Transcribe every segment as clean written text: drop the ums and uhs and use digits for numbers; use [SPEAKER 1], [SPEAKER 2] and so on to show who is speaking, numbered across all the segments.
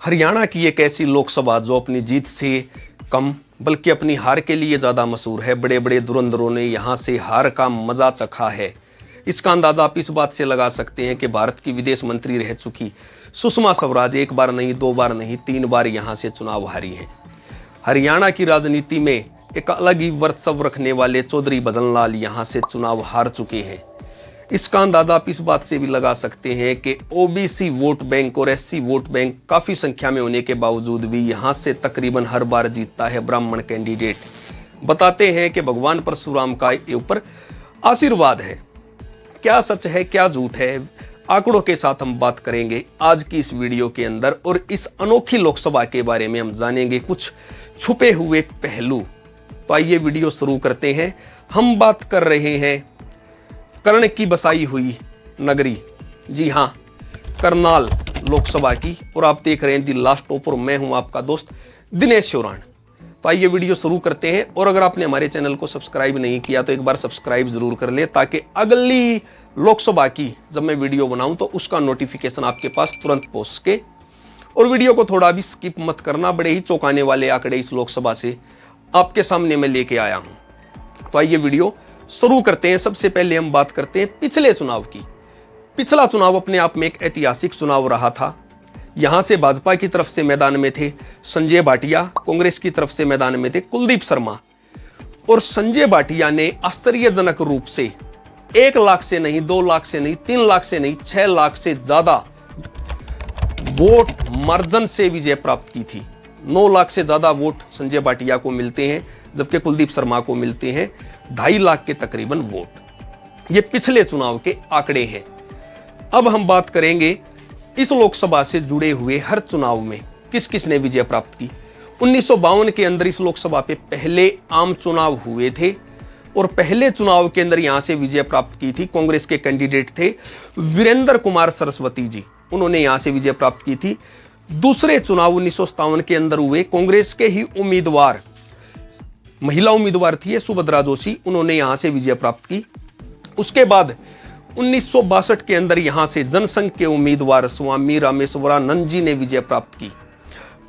[SPEAKER 1] हरियाणा की एक ऐसी लोकसभा जो अपनी जीत से कम बल्कि अपनी हार के लिए ज़्यादा मशहूर है। बड़े बड़े धुरंधरों ने यहाँ से हार का मजा चखा है। इसका अंदाज़ा आप इस बात से लगा सकते हैं कि भारत की विदेश मंत्री रह चुकी सुषमा स्वराज एक बार नहीं, दो बार नहीं, 3 बार यहाँ से चुनाव हारी हैं। हरियाणा की राजनीति में एक अलग ही वर्चस्व रखने वाले चौधरी भजन लाल यहाँ से चुनाव हार चुके हैं। इसका अंदाजा आप इस बात से भी लगा सकते हैं कि ओबीसी वोट बैंक और एससी वोट बैंक काफ़ी संख्या में होने के बावजूद भी यहाँ से तकरीबन हर बार जीतता है ब्राह्मण कैंडिडेट। बताते हैं कि भगवान परशुराम का ऊपर आशीर्वाद है। क्या सच है, क्या झूठ है, आंकड़ों के साथ हम बात करेंगे आज की इस वीडियो के अंदर। और इस अनोखी लोकसभा के बारे में हम जानेंगे कुछ छुपे हुए पहलू। तो आइए वीडियो शुरू करते हैं। हम बात कर रहे हैं कर्ण की बसाई हुई नगरी, जी हाँ, करनाल लोकसभा की। और आप देख रहे हैं दी लास्ट टॉप और मैं हूं आपका दोस्त दिनेश शोरान। तो आइए वीडियो शुरू करते हैं। और अगर आपने हमारे चैनल को सब्सक्राइब नहीं किया तो एक बार सब्सक्राइब जरूर कर ले, ताकि अगली लोकसभा की जब मैं वीडियो बनाऊं तो उसका नोटिफिकेशन आपके पास तुरंत पहुंच सके। और वीडियो को थोड़ा भी स्किप मत करना, बड़े ही चौंकाने वाले आंकड़े इस लोकसभा से आपके सामने मैं लेके आया हूं। तो आइए वीडियो शुरू करते हैं। सबसे पहले हम बात करते हैं पिछले चुनाव की। पिछला चुनाव अपने आप में एक ऐतिहासिक चुनाव रहा था। यहां से भाजपा की तरफ से मैदान में थे संजय भाटिया, कांग्रेस की तरफ से मैदान में थे कुलदीप शर्मा। और संजय भाटिया ने आश्चर्यजनक रूप से 1 लाख से नहीं, 2 लाख से नहीं, 3 लाख से नहीं, 6 लाख से ज्यादा वोट मार्जिन से विजय प्राप्त की थी। 9 लाख से ज्यादा वोट संजय भाटिया को मिलते हैं, जबकि कुलदीप शर्मा को मिलते हैं 2.5 लाख के तकरीबन वोट। ये पिछले चुनाव के आंकड़े हैं। अब हम बात करेंगे इस लोकसभा से जुड़े हुए हर चुनाव में किस किस ने विजय प्राप्त की। 1952 के अंदर इस लोकसभा पे पहले आम चुनाव हुए थे और पहले चुनाव के अंदर यहां से विजय प्राप्त की थी। कांग्रेस के कैंडिडेट थे वीरेंद्र कुमार सरस्वती जी, उन्होंने यहां से विजय प्राप्त की थी। दूसरे चुनाव 1957 के अंदर हुए, कांग्रेस के ही उम्मीदवार, महिला उम्मीदवार थी सुभद्रा जोशी, उन्होंने यहां से विजय प्राप्त की। उसके बाद 1962 के अंदर यहां से जनसंघ के उम्मीदवार स्वामी रामेश्वरानंद जी ने विजय प्राप्त की।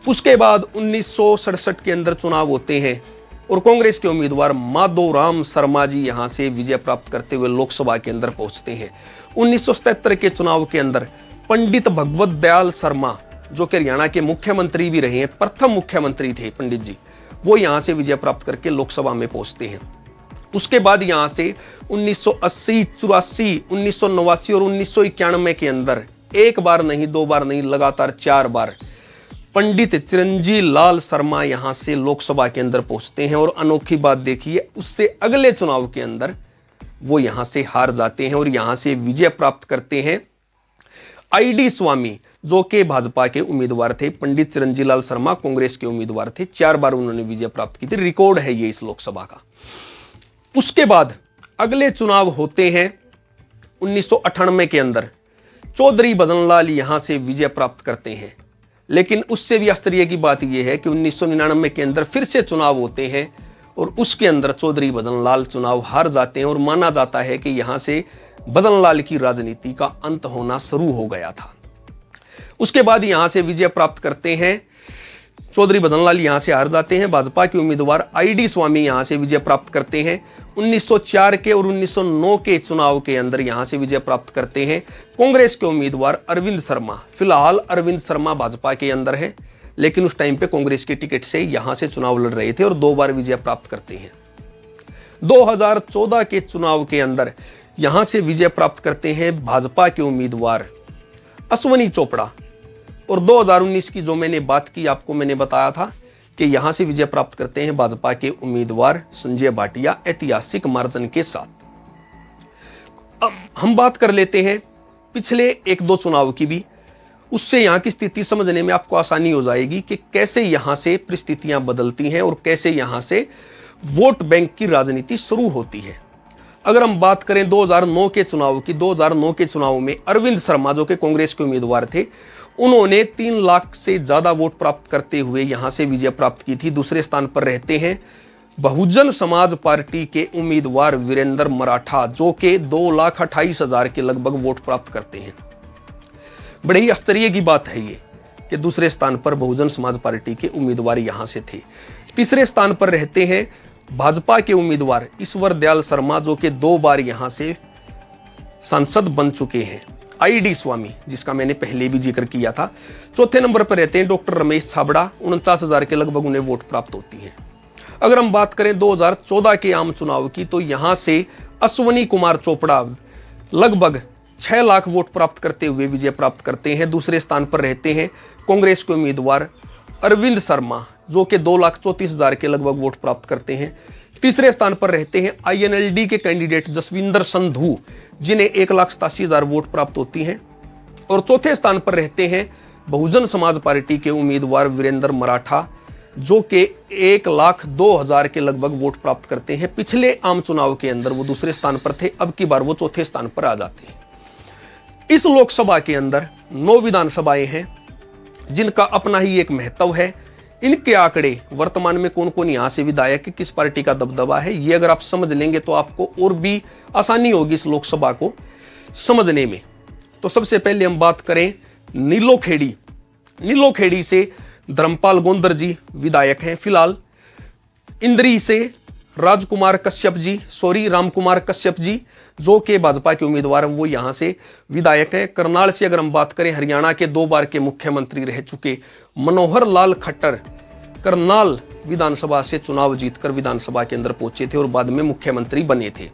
[SPEAKER 1] उसके बाद 1967 के अंदर चुनाव होते हैं और कांग्रेस के उम्मीदवार माधोराम शर्मा जी यहां से विजय प्राप्त करते हुए लोकसभा के अंदर पहुंचते हैं। 1977 के चुनाव के अंदर पंडित भगवत दयाल शर्मा, जो कि हरियाणा के मुख्यमंत्री भी रहे हैं, प्रथम मुख्यमंत्री थे पंडित जी, वो यहां से विजय प्राप्त करके लोकसभा में पहुंचते हैं। उसके बाद यहां से 1980, 84, 1989 और 1991 के अंदर 1 बार नहीं, 2 बार नहीं, लगातार 4 बार पंडित चिरंजी लाल शर्मा यहां से लोकसभा के अंदर पहुंचते हैं। और अनोखी बात देखिए, उससे अगले चुनाव के अंदर वो यहां से हार जाते हैं और यहां से विजय प्राप्त करते हैं ID स्वामी, जो कि भाजपा के उम्मीदवार थे। पंडित चिरंजीलाल शर्मा कांग्रेस के उम्मीदवार थे। 4 बार उन्होंने विजय प्राप्त की थी। रिकॉर्ड है ये इस लोकसभा का। उसके बाद अगले चुनाव होते हैं 1998 के अंदर। चौधरी भजन लाल यहां से विजय प्राप्त करते हैं। लेकिन उससे भी आश्चर्य की बात यह है कि 1999 के अंदर फिर से चुनाव होते हैं और उसके अंदर चौधरी भजन लाल चुनाव हार जाते हैं। और माना जाता है कि यहां से भजन लाल की राजनीति का अंत होना शुरू हो गया था। उसके बाद यहां से विजय प्राप्त करते हैं चौधरी भजन लाल, यहां से हार जाते हैं। भाजपा के उम्मीदवार ID स्वामी यहां से विजय प्राप्त करते हैं। 1904 के और 1909 के चुनाव के अंदर यहां से विजय प्राप्त करते हैं कांग्रेस के उम्मीदवार अरविंद शर्मा। फिलहाल अरविंद शर्मा भाजपा के अंदर है, लेकिन उस टाइम पे कांग्रेस के टिकट से यहां से चुनाव लड़ रहे थे और 2 बार विजय प्राप्त करते हैं। 2014 के चुनाव के अंदर यहां से विजय प्राप्त करते हैं भाजपा के उम्मीदवार अश्वनी चोपड़ा। और 2019 की जो मैंने बात की आपको, मैंने बताया था कि यहां से विजय प्राप्त करते हैं भाजपा के उम्मीदवार संजय भाटिया ऐतिहासिक मार्जिन के साथ। अब हम बात कर लेते हैं पिछले 1-2 चुनाव की भी। उससे यहां की स्थिति समझने में आपको आसानी हो जाएगी कि कैसे यहां से परिस्थितियां बदलती हैं और कैसे यहां से वोट बैंक की राजनीति शुरू होती है। अगर हम बात करें 2009 के चुनाव की, 2009 के चुनाव में अरविंद शर्मा, जो कि कांग्रेस के उम्मीदवार थे, उन्होंने 3 लाख से ज्यादा वोट प्राप्त करते हुए यहां से विजय प्राप्त की थी। दूसरे स्थान पर रहते हैं बहुजन समाज पार्टी के उम्मीदवार वीरेंद्र मराठा, जो कि 2,28,000 के लगभग वोट प्राप्त करते हैं। बड़े ही आश्चर्य की बात है ये कि दूसरे स्थान पर बहुजन समाज पार्टी के उम्मीदवार यहां से थे। तीसरे स्थान पर रहते हैं भाजपा के उम्मीदवार ईश्वर दयाल शर्मा, जो कि 2 बार यहां से सांसद बन चुके हैं। ID स्वामी, जिसका मैंने पहले भी जिक्र किया था। चौथे नंबर पर रहते हैं डॉक्टर रमेश छाबड़ा, 49,000 के लगभग उन्हें वोट प्राप्त होती है। अगर हम बात करें 2014 के आम चुनाव की, तो यहां से अश्वनी कुमार चोपड़ा लगभग 6 लाख वोट प्राप्त करते हुए विजय प्राप्त करते हैं। दूसरे स्थान पर रहते हैं कांग्रेस के उम्मीदवार अरविंद शर्मा, जो कि 2,34,000 के लगभग वोट प्राप्त करते हैं। तीसरे स्थान पर रहते हैं INLD के कैंडिडेट जसविंदर संधू, जिन्हें 1,87,000 वोट प्राप्त होती हैं। और चौथे स्थान पर रहते हैं बहुजन समाज पार्टी के उम्मीदवार वीरेंद्र मराठा, जो कि 1,02,000 के लगभग वोट प्राप्त करते हैं। पिछले आम चुनाव के अंदर वो दूसरे स्थान पर थे, अब की बार वो चौथे स्थान पर आ जाते हैं। इस लोकसभा के अंदर 9 विधानसभाएं हैं, जिनका अपना ही एक महत्व है। इनके आंकड़े, वर्तमान में कौन कौन यहां से विधायक, किस पार्टी का दबदबा है, ये अगर आप समझ लेंगे तो आपको और भी आसानी होगी इस लोकसभा को समझने में। तो सबसे पहले हम बात करें नीलोखेड़ी। नीलोखेड़ी से धर्मपाल गोंदर जी विधायक हैं फिलहाल। इंद्री से रामकुमार कश्यप जी, जो कि भाजपा के उम्मीदवार हैं, वो यहां से विधायक हैं। करनाल से अगर हम बात करें, हरियाणा के 2 बार के मुख्यमंत्री रह चुके मनोहर लाल खट्टर करनाल विधानसभा से चुनाव जीतकर विधानसभा के अंदर पहुंचे थे और बाद में मुख्यमंत्री बने थे।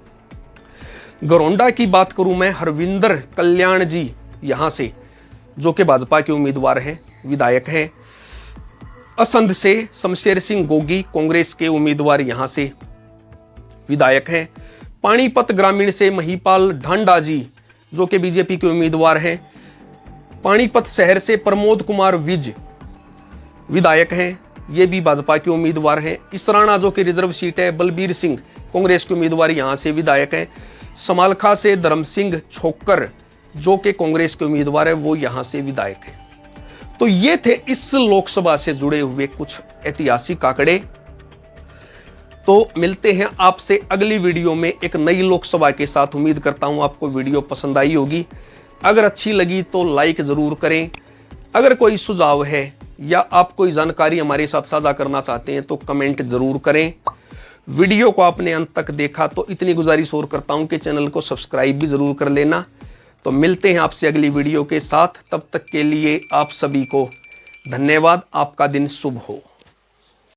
[SPEAKER 1] गरोंडा की बात करूं मैं, हरविंदर कल्याण जी यहां से, जो कि भाजपा के उम्मीदवार हैं, विधायक हैं। असंध से शमशेर सिंह गोगी, कांग्रेस के उम्मीदवार यहां से विधायक हैं। पानीपत ग्रामीण से महिपाल ढांडा जी, जो कि बीजेपी के उम्मीदवार हैं। पानीपत शहर से प्रमोद कुमार विज विधायक हैं, ये भी भाजपा के उम्मीदवार हैं। इसराना, जो कि रिजर्व सीट है, बलबीर सिंह कांग्रेस के उम्मीदवार यहां से विधायक हैं। समालखा से धर्म सिंह छोकर, जो कि कांग्रेस के उम्मीदवार है, वो यहां से विधायक हैं। तो ये थे इस लोकसभा से जुड़े हुए कुछ ऐतिहासिक आंकड़े। तो मिलते हैं आपसे अगली वीडियो में एक नई लोकसभा के साथ। उम्मीद करता हूं आपको वीडियो पसंद आई होगी। अगर अच्छी लगी तो लाइक जरूर करें। अगर कोई सुझाव है या आप कोई जानकारी हमारे साथ साझा करना चाहते हैं तो कमेंट जरूर करें। वीडियो को आपने अंत तक देखा तो इतनी गुजारिश और करता हूं कि चैनल को सब्सक्राइब भी जरूर कर लेना। तो मिलते हैं आपसे अगली वीडियो के साथ। तब तक के लिए आप सभी को धन्यवाद। आपका दिन शुभ हो।